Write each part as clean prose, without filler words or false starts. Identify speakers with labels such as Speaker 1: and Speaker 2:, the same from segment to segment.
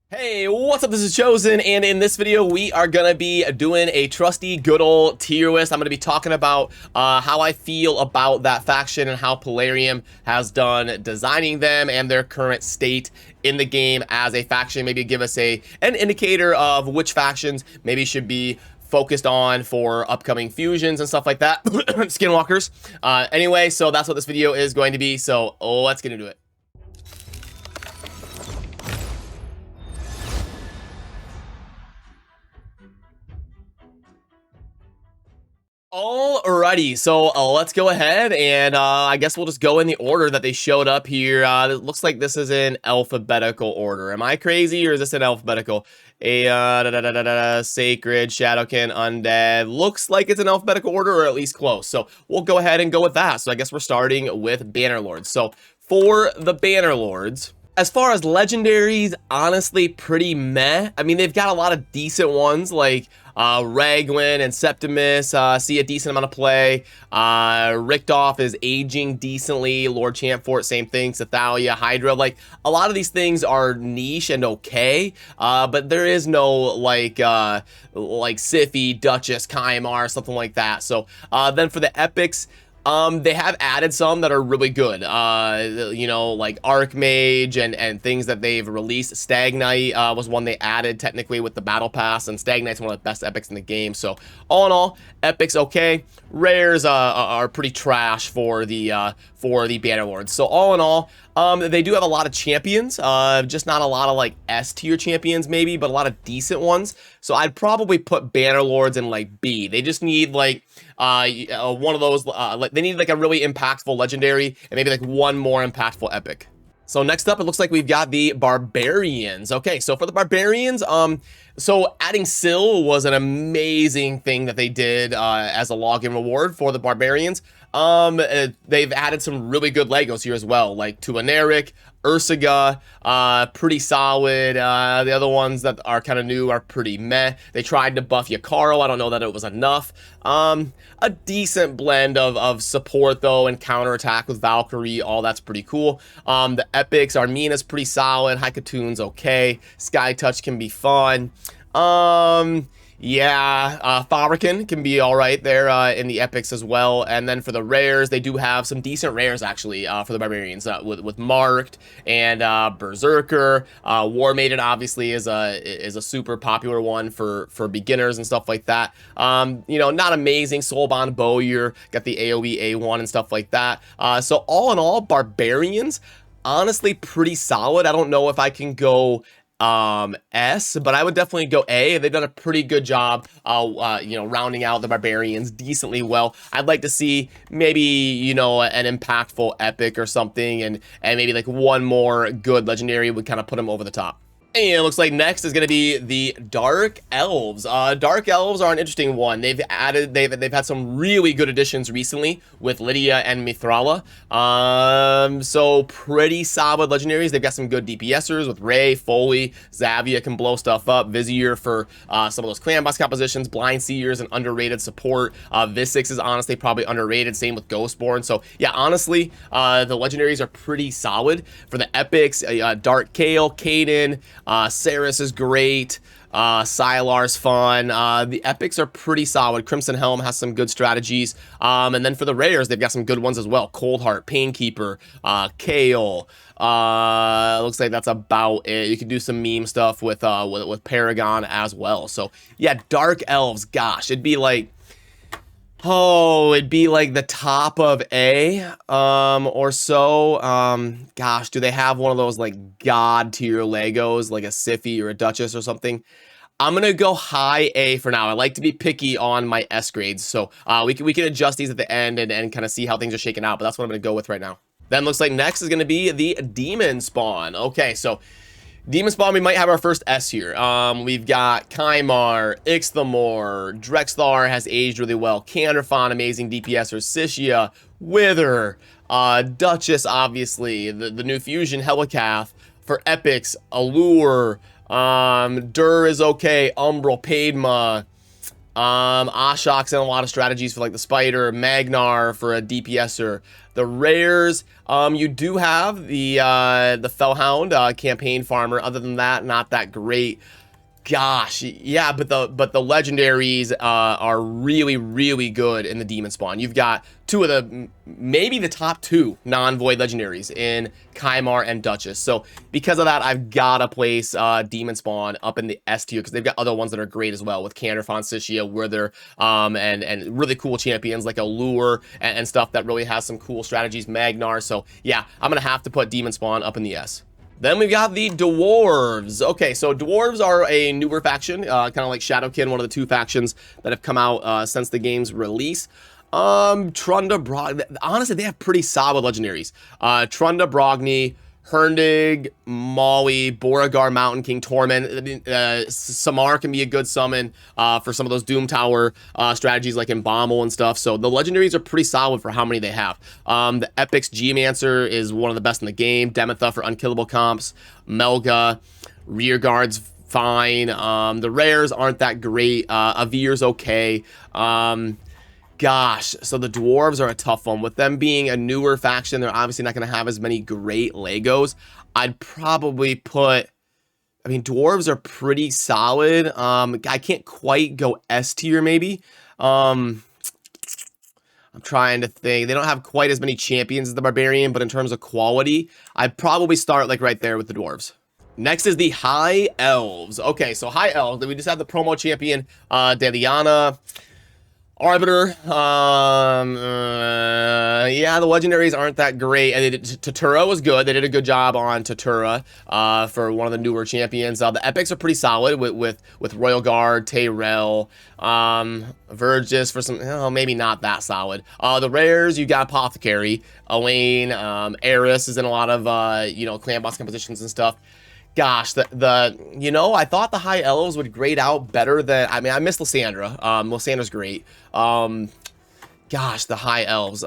Speaker 1: Hey, what's up? This is Chosen, and in this video, we are gonna be doing a trusty good old tier list. I'm gonna be talking about how I feel about that faction and how Plarium has done designing them and their current state in the game as a faction. Maybe give us an indicator of which factions maybe should be focused on for upcoming fusions and stuff like that. Skinwalkers. Anyway, so that's what this video is going to be, so let's get into it. Alrighty, so let's go ahead and I guess we'll just go in the order that they showed up here. It looks like this is in alphabetical order. Am I crazy or is this in alphabetical? Sacred, Shadowkin, Undead. Looks like it's in alphabetical order or at least close. So we'll go ahead and go with that. So I guess we're starting with Bannerlords. So for the Bannerlords, as far as legendaries, honestly, pretty meh. I mean, they've got a lot of decent ones like Ragwin and Septimus see a decent amount of play. Richtof is aging decently. Lord Champfort, same thing. Cathalia, Hydra, like a lot of these things are niche and okay, but there is no like Siphi, Duchess, Kymar, something like that. So then for the epics, they have added some that are really good, you know, like Archmage and things that they've released. Stag Knight was one they added technically with the Battle Pass, and Stag Knight's one of the best epics in the game. So all in all, epics okay. Rares are pretty trash for the Bannerlords. So all in all, they do have a lot of champions, just not a lot of like S tier champions maybe, but a lot of decent ones. So I'd probably put Bannerlords in like B. They just need like one of those, they need like a really impactful legendary and maybe like one more impactful epic. So next up, it looks like we've got the Barbarians. Okay, so for the Barbarians, so adding Syl was an amazing thing that they did as a login reward for the Barbarians. They've added some really good Legos here as well, like Tuaneric, Ursaga, pretty solid. The other ones that are kind of new are pretty meh. They tried to buff Yakaro. I don't know that it was enough. A decent blend of support though and counterattack with Valkyrie. All that's pretty cool. The epics, Armina's pretty solid. Haikatoon's okay. Sky Touch can be fun. Yeah, Fabrican can be all right there in the epics as well. And then for the rares, they do have some decent rares actually for the Barbarians with Marked and Berserker. War Maiden obviously is a super popular one for beginners and stuff like that. You know, not amazing. Soulbond Bowyer got the AoE A1 and stuff like that. So all in all, Barbarians honestly pretty solid. I don't know if I can go S, but I would definitely go A. They've done a pretty good job you know, rounding out the Barbarians decently well. I'd like to see maybe, you know, an impactful epic or something, and maybe like one more good legendary would kind of put them over the top. And it looks like next is going to be the Dark Elves. Dark Elves are an interesting one. They've had some really good additions recently with Lydia and Mithrala. So pretty solid legendaries. They've got some good DPSers with Ray, Foley, Zavia can blow stuff up. Vizier for some of those clan boss compositions. Blind Seer is an underrated support. Visix is honestly probably underrated. Same with Ghostborn. So yeah, honestly, the legendaries are pretty solid. For the epics, Dark Kale, Kaden, Saris is great. Sylar's fun. The epics are pretty solid. Crimson Helm has some good strategies. And then for the rares, they've got some good ones as well. Coldheart, Painkeeper, Kale. Looks like that's about it. You can do some meme stuff with Paragon as well. So yeah, Dark Elves, gosh, it'd be like, oh, it'd be like the top of A, or so. Gosh, do they have one of those like god tier Legos, like a Siphi or a Duchess or something? I'm gonna go high A for now. I like to be picky on my S grades, so we can adjust these at the end and kind of see how things are shaking out, but that's what I'm gonna go with right now. Then looks like next is gonna be the Demon Spawn. Okay, so Demon Spawn, we might have our first S here. We've got Kymar, Ixthamor, Drexthar has aged really well. Canderfon, amazing DPSer. Sishia, Wither, Duchess, obviously. The new fusion, Helicath. For epics, Allure, Dur is okay. Umbral, Padma. Ashok's in a lot of strategies for like the Spider, Magnar for a DPSer. The rares, you do have the Fellhound campaign farmer. Other than that, not that great. Gosh, yeah, but the legendaries are really, really good in the Demon Spawn. You've got two of the, maybe the top two non-void legendaries in Kymar and Duchess. So because of that, I've got to place Demon Spawn up in the S tier because they've got other ones that are great as well with Cantor, Foncitia, Wither, and really cool champions like Allure and stuff that really has some cool strategies, Magnar. So yeah, I'm going to have to put Demon Spawn up in the S. Then we've got the Dwarves. Okay, so Dwarves are a newer faction, kind of like Shadowkin, one of the two factions that have come out since the game's release. Trunda, honestly, they have pretty solid legendaries. Trunda, Brogni, Herndig, Maui, Beauregard, Mountain King, Torment. Samar can be a good summon for some of those Doom Tower strategies like Embalmel and stuff. So the legendaries are pretty solid for how many they have. The Epic's Geomancer is one of the best in the game. Demetha for unkillable comps. Melga, Rearguard's fine. The rares aren't that great. Avir's okay. Gosh, so the Dwarves are a tough one. With them being a newer faction, they're obviously not going to have as many great Legos. I'd probably put, I mean, Dwarves are pretty solid. I can't quite go S tier maybe. I'm trying to think. They don't have quite as many champions as the Barbarian, but in terms of quality, I'd probably start like right there with the Dwarves. Next is the High Elves. Okay, so High Elves, we just have the promo champion, Deliana. Arbiter, yeah, the legendaries aren't that great. And Tatura was good. They did a good job on Tatura for one of the newer champions. The epics are pretty solid with Royal Guard, Tayrell, Vergis for some, maybe not that solid. The rares, you got Apothecary, Elaine, Eris is in a lot of clan boss compositions and stuff. Gosh, I thought the High Elves would grade out better than, I mean, I miss Lysandra. Lysandra's great. Gosh, the High Elves.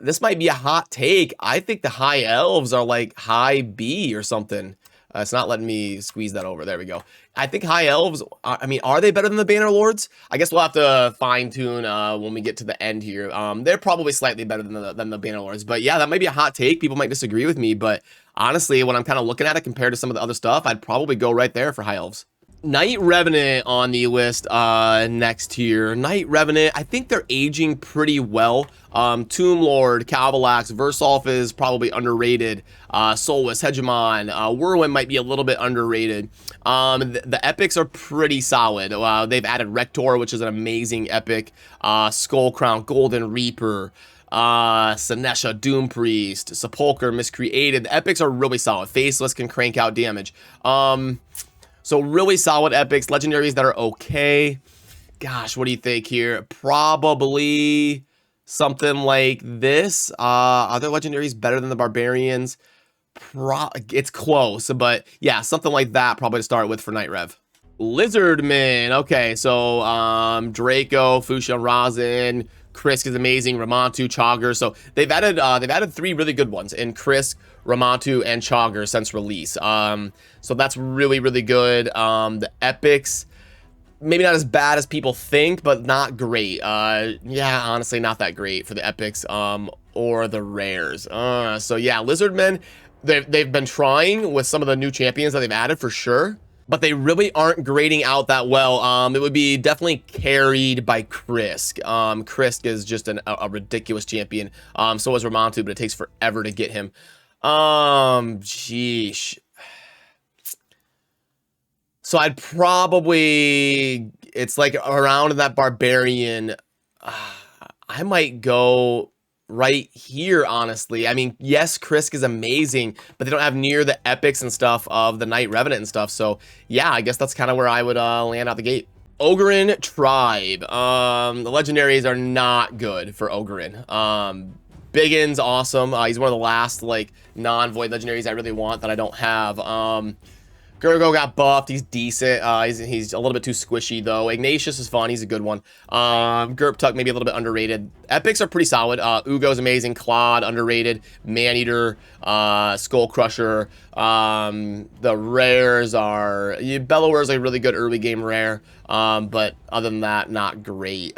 Speaker 1: This might be a hot take. I think the High Elves are like high B or something. It's not letting me squeeze that over. There we go. I think High Elves, I mean, are they better than the Banner Lords? I guess we'll have to fine-tune when we get to the end here. They're probably slightly better than the Banner Lords. But yeah, that might be a hot take. People might disagree with me. But honestly, when I'm kind of looking at it compared to some of the other stuff, I'd probably go right there for High Elves. Knight Revenant on the list next here. Knight Revenant, I think they're aging pretty well. Tomb Lord, Calvalax, Versolf is probably underrated. Soulless, Hegemon, Whirlwind might be a little bit underrated. The epics are pretty solid. They've added Rector, which is an amazing epic. Skull Crown, Golden Reaper, Sinesha, Doom Priest, Sepulcher, Miscreated. The epics are really solid. Faceless can crank out damage. So really solid epics, legendaries that are okay. Gosh, what do you think here? Probably something like this. Are there legendaries better than the Barbarians? It's close, but yeah, something like that probably to start with for Night Rev. Lizardman. Okay, so Draco, Fuchsia, Razin, Krisk is amazing, Ramantu, Chogger. So they've added three really good ones in Krisk, Ramantu, and Chogger since release. So that's really, really good. The epics, maybe not as bad as people think, but not great. Yeah, honestly, not that great for the epics or the rares. So yeah, Lizardmen, they've been trying with some of the new champions that they've added for sure, but they really aren't grading out that well. It would be definitely carried by Krisk. Krisk is just a ridiculous champion. So is Ramantu, but it takes forever to get him. Sheesh. So I'd probably, it's like around that Barbarian. I might go right here, honestly. I mean, yes, Krisk is amazing, but they don't have near the epics and stuff of the Knight Revenant and stuff. So yeah, I guess that's kind of where I would land out the gate. Ogryn Tribe. The legendaries are not good for Ogryn. Biggin's awesome. He's one of the last like non-void legendaries I really want that I don't have. Gergo got buffed. He's decent. He's a little bit too squishy, though. Ignatius is fun. He's a good one. Gerptuck, maybe a little bit underrated. Epics are pretty solid. Ugo's amazing. Claude, underrated. Maneater, Skull Crusher. The rares are... Bellower's a really good early game rare. But other than that, not great.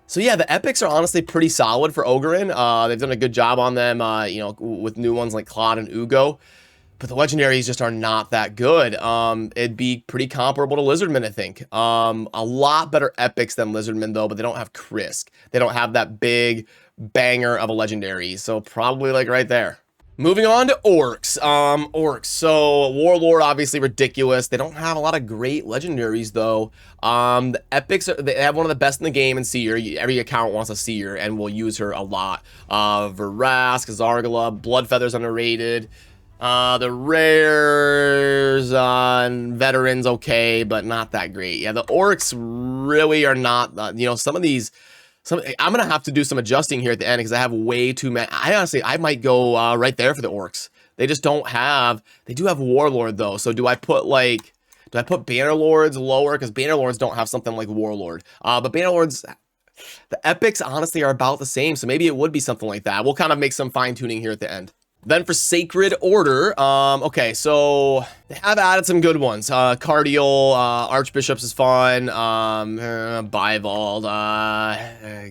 Speaker 1: So yeah, the epics are honestly pretty solid for Ogarin. They've done a good job on them, you know, with new ones like Claude and Ugo. But the legendaries just are not that good. It'd be pretty comparable to Lizardman, I think. A lot better epics than Lizardman, though, but they don't have Krisk. They don't have that big banger of a legendary. So probably like right there. Moving on to Orcs. Orcs. So Warlord, obviously ridiculous. They don't have a lot of great legendaries, though. The epics, they have one of the best in the game in Seer. Every account wants a Seer and will use her a lot. Verask, Zargala, Bloodfeather's underrated. The rares on veterans, okay, but not that great. Yeah, the orcs really are not, you know, some of these, I'm going to have to do some adjusting here at the end because I have way too many. I might go right there for the orcs. They just don't have, they do have Warlord though. So do I put Bannerlords lower? Because Bannerlords don't have something like Warlord. But Bannerlords, the epics honestly are about the same. So maybe it would be something like that. We'll kind of make some fine tuning here at the end. Then for Sacred Order, okay, so they have added some good ones. Cardial, Archbishops is fun. Bivald,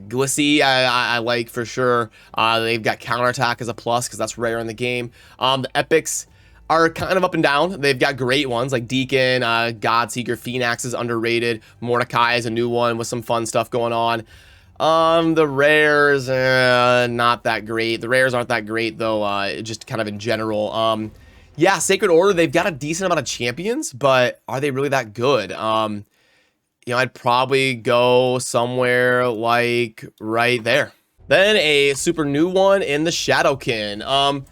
Speaker 1: Glissy, I like for sure. They've got Counterattack as a plus because that's rare in the game. The Epics are kind of up and down. They've got great ones like Deacon, Godseeker, Phoenix is underrated. Mordecai is a new one with some fun stuff going on. The rares, not that great. The rares aren't that great, though, just kind of in general. Yeah, Sacred Order, they've got a decent amount of champions, but are they really that good? You know, I'd probably go somewhere like right there. Then a super new one in the Shadowkin.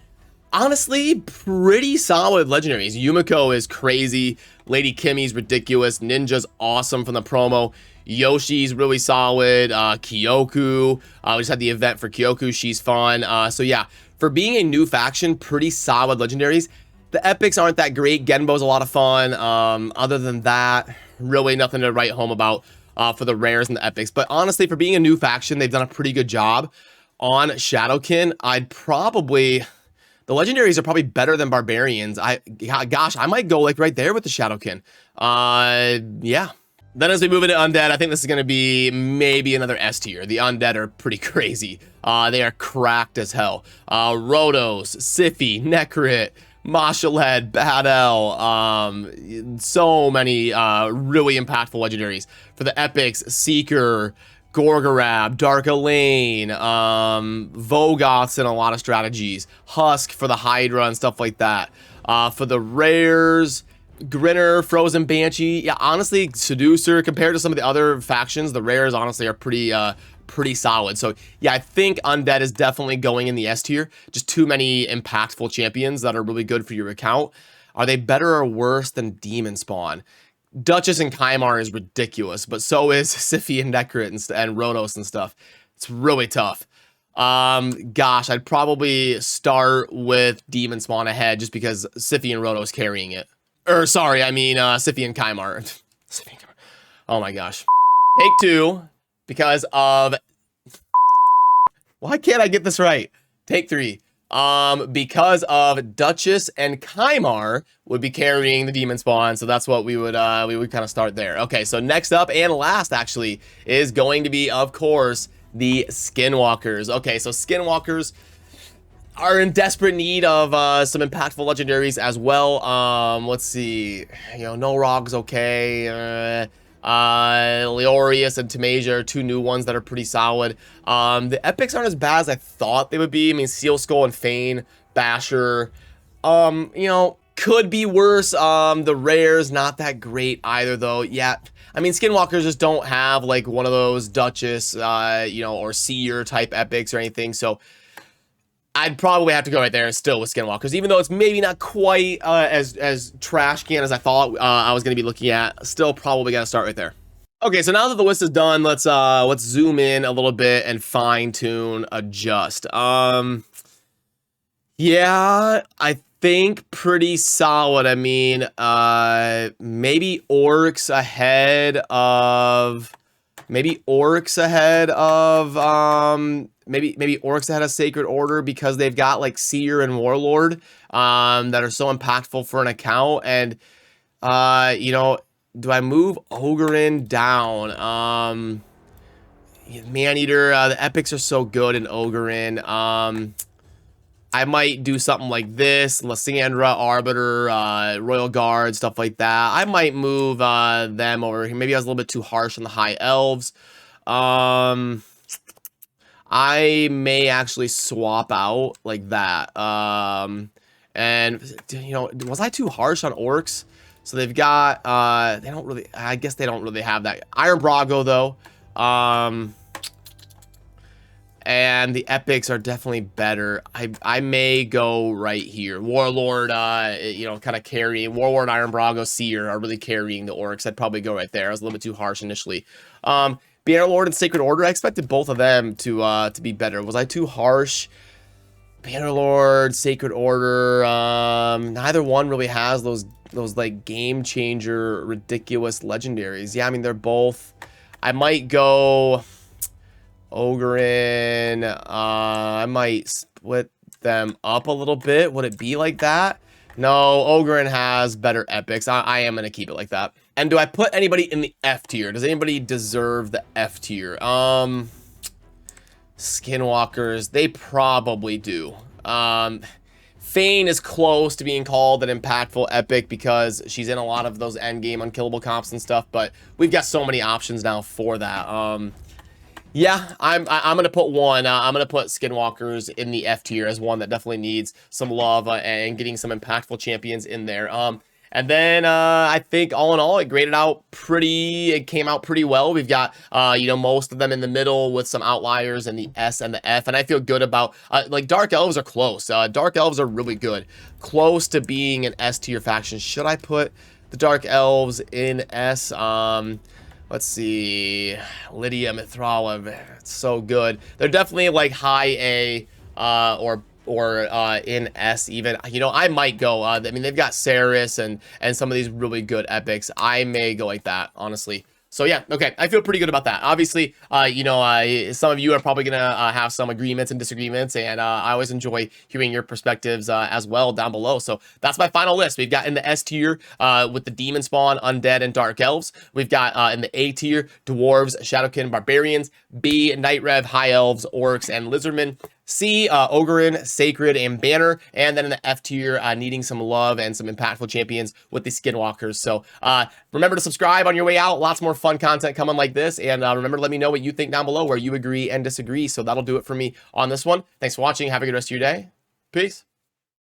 Speaker 1: Honestly, pretty solid legendaries. Yumiko is crazy. Lady Kimmy's ridiculous. Ninja's awesome from the promo. Yoshi's really solid. Kyoku, we just had the event for Kyoku. She's fun. So yeah, for being a new faction, pretty solid legendaries. The epics aren't that great. Genbo's a lot of fun. Other than that, really nothing to write home about for the rares and the epics. But honestly, for being a new faction, they've done a pretty good job on Shadowkin. I'd probably... The legendaries are probably better than barbarians. Gosh, I might go like right there with the Shadowkin. Yeah. Then as we move into Undead, I think this is going to be maybe another S tier. The Undead are pretty crazy. They are cracked as hell. Rotos, Siphi, Necrit, Mashaled, Badel. So many really impactful legendaries. For the epics, Seeker, Gorgorab, Dark Elaine, Vogoths in a lot of strategies, Husk for the Hydra and stuff like that. For the rares, Grinner, Frozen Banshee. Yeah, honestly, Seducer, compared to some of the other factions, the rares honestly are pretty solid. So yeah, I think Undead is definitely going in the S tier. Just too many impactful champions that are really good for your account. Are they better or worse than Demon Spawn? Duchess and Kymar is ridiculous, but so is Siphi and Necrit and Rotos and stuff. It's really tough. Gosh, I'd probably start with Demon Spawn ahead just because Siphi and Rotos carrying it. Or sorry, I mean Siphi and Kymar. Siphi and Kymar. Oh my gosh. Take two because of... Why can't I get this right? Take three. Because of Duchess and Kymar would be carrying the Demon Spawn, so that's what we would kind of start there. Okay, so next up and last actually is going to be, of course, the Skinwalkers. Okay, so Skinwalkers are in desperate need of some impactful legendaries as well. Let's see, you know, No Rog's okay. Leorius and Tamasia are two new ones that are pretty solid. The epics aren't as bad as I thought they would be. I mean, Seal Skull and Fane, Basher, you know, could be worse. The rares, not that great either, though. Yeah, I mean, Skinwalkers just don't have like one of those Duchess, you know, or Seer type epics or anything. So I'd probably have to go right there still with Skinwalkers, even though it's maybe not quite as trash can as I thought I was going to be looking at. Still probably got to start right there. Okay, so now that the list is done, let's zoom in a little bit and fine tune, adjust. Yeah, I think pretty solid. I mean, maybe Orcs ahead of maybe Orcs ahead of maybe Orcs ahead of Sacred Order, because they've got like Seer and Warlord that are so impactful for an account. And you know, do I move Ogrein down? Maneater, the epics are so good in Ogrein. I might do something like this, Lysandra, Arbiter, Royal Guard, stuff like that. I might move them over here. Maybe I was a little bit too harsh on the High Elves. I may actually swap out like that. And, you know, was I too harsh on Orcs? So they've got, they don't really, I guess they don't really have that. Iron Brago, though. And the epics are definitely better. I may go right here. Warlord, you know, kind of carrying. Warlord, Iron Brago, Seer are really carrying the Orcs. I'd probably go right there. I was a little bit too harsh initially. Bannerlord and Sacred Order, I expected both of them to be better. Was I too harsh? Bannerlord, Sacred Order, neither one really has those like game changer, ridiculous legendaries. Yeah, I mean, they're both. I might go Ogrein. I might split them up a little bit. Would it be like that? No, Ogrein has better epics. I am going to keep it like that. And do I put anybody in the F tier? Does anybody deserve the F tier? Skinwalkers, they probably do. Fane is close to being called an impactful epic because she's in a lot of those endgame unkillable comps and stuff, but we've got so many options now for that. Yeah, I'm gonna put one. I'm gonna put Skinwalkers in the F tier as one that definitely needs some love and getting some impactful champions in there. And then I think all in all, it graded out it came out pretty well. We've got, you know, most of them in the middle with some outliers in the S and the F. And I feel good about, like, Dark Elves are close. Dark Elves are really good. Close to being an S tier faction. Should I put the Dark Elves in S? Let's see. Lydia, Mithrala, it's so good. They're definitely like high A or in S even. You know, I might go, I mean, they've got Saris and some of these really good epics. I may go like that, honestly. So yeah, okay, I feel pretty good about that. Obviously, you know, some of you are probably gonna have some agreements and disagreements, and I always enjoy hearing your perspectives as well down below. So that's my final list. We've got in the S tier with the Demon Spawn, Undead, and Dark Elves. We've got in the A tier, Dwarves, Shadowkin, Barbarians. B, Night Rev, High Elves, Orcs, and Lizardmen. C, Ogrein, Sacred, and Banner. And then in the F tier, needing some love and some impactful champions with the Skinwalkers. So remember to subscribe on your way out. Lots more fun content coming like this. And remember to let me know what you think down below, where you agree and disagree. So that'll do it for me on this one. Thanks for watching. Have a good rest of your day. Peace.